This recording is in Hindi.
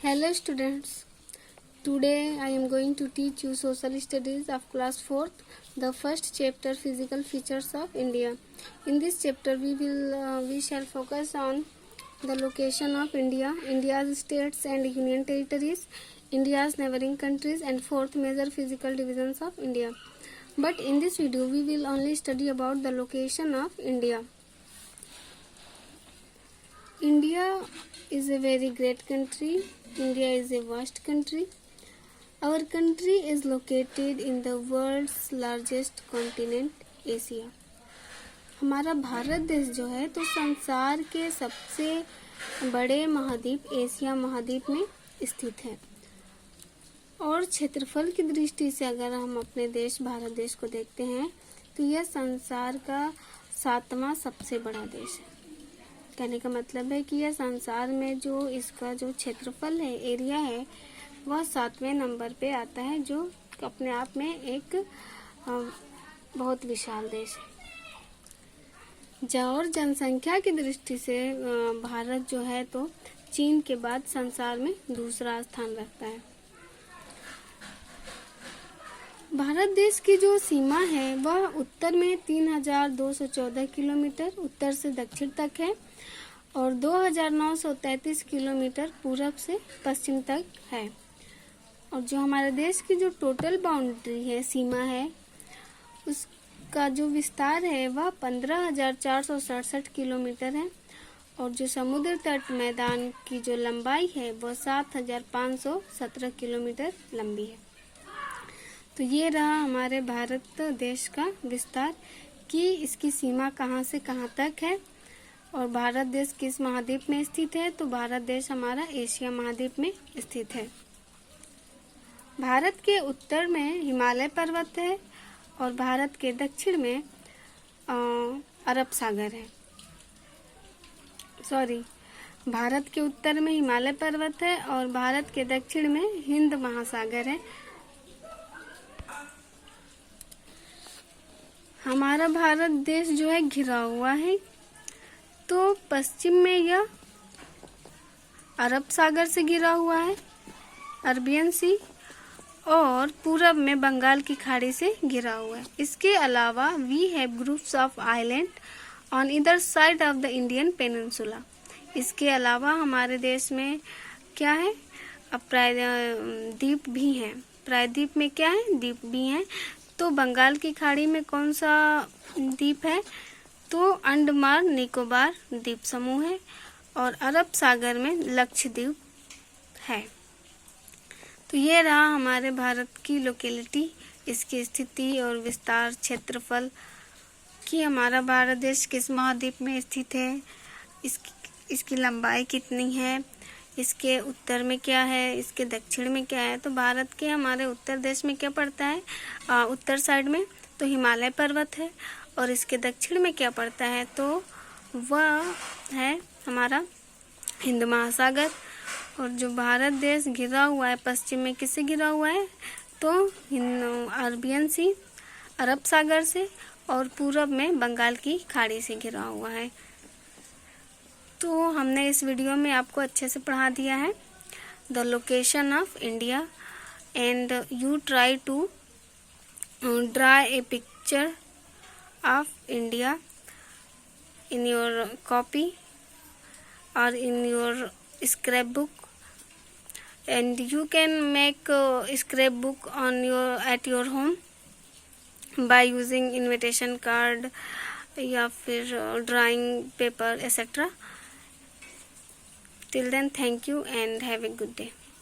Hello students, today I am going to teach you social studies of class 4th, the first chapter physical features of India. In this chapter we shall focus on the location of India, India's states and union territories, India's neighboring countries and fourth major physical divisions of India. But in this video we will only study about the location of India. India is a very great country. India is a vast country. Our country is located in the world's largest continent, Asia. हमारा भारत देश जो है तो संसार के सबसे बड़े महाद्वीप एशिया महाद्वीप में स्थित है। और क्षेत्रफल की दृष्टि से अगर हम अपने देश भारत देश को देखते हैं तो यह संसार का 7वां सबसे बड़ा देश है। कहने का मतलब है कि यह संसार में जो इसका जो क्षेत्रफल है, एरिया है, वह 7वें नंबर पे आता है, जो अपने आप में एक बहुत विशाल देश है। और जनसंख्या की दृष्टि से भारत जो है तो चीन के बाद संसार में दूसरा स्थान रखता है। भारत देश की जो सीमा है वह उत्तर में 3214 किलोमीटर उत्तर से दक्षिण तक है और 2933 किलोमीटर पूरब से पश्चिम तक है। और जो हमारे देश की जो टोटल बाउंड्री है, सीमा है, उसका जो विस्तार है वह 15,467 किलोमीटर है और जो समुद्र तट मैदान की जो लंबाई है वह 7,517 किलोमीटर लंबी है। तो ये रहा हमारे भारत देश का विस्तार कि इसकी सीमा कहाँ से कहाँ तक है और भारत देश किस महाद्वीप में स्थित है। तो भारत देश हमारा एशिया महाद्वीप में स्थित है। भारत के उत्तर में हिमालय पर्वत है और भारत के दक्षिण में अरब सागर है। भारत के उत्तर में हिमालय पर्वत है और भारत के दक्षिण में हिंद महासागर है। हमारा भारत देश जो है घिरा हुआ है, तो पश्चिम में यह अरब सागर से घिरा हुआ है, अरबियन सी, और पूरब में बंगाल की खाड़ी से घिरा हुआ है। इसके अलावा we have groups of island on either side of the Indian peninsula. इसके अलावा हमारे देश में क्या है, द्वीप भी हैं। प्रायद्वीप में क्या है, द्वीप भी हैं। तो बंगाल की खाड़ी में कौन सा द्वीप है, तो अंडमान निकोबार द्वीप समूह है और अरब सागर में लक्षद्वीप है। तो ये रहा हमारे भारत की लोकेलिटी, इसकी स्थिति और विस्तार, क्षेत्रफल कि हमारा भारत देश किस महाद्वीप में स्थित है, इसकी लंबाई कितनी है, इसके उत्तर में क्या है, इसके दक्षिण में क्या है। तो भारत के हमारे उत्तर देश में क्या पड़ता है, उत्तर साइड में तो हिमालय पर्वत है और इसके दक्षिण में क्या पड़ता है, तो वह है हमारा हिंद महासागर। और जो भारत देश घिरा हुआ है पश्चिम में किससे घिरा हुआ है, तो अरबियन सी, अरब सागर से, और पूरब में बंगाल की खाड़ी से घिरा हुआ है। तो हमने इस वीडियो में आपको अच्छे से पढ़ा दिया है the location of India and you try to draw a picture of India in your copy और in your scrapbook and you can make scrapbook on at your home by using invitation card या फिर drawing paper etcetera. Till then, thank you and have a good day.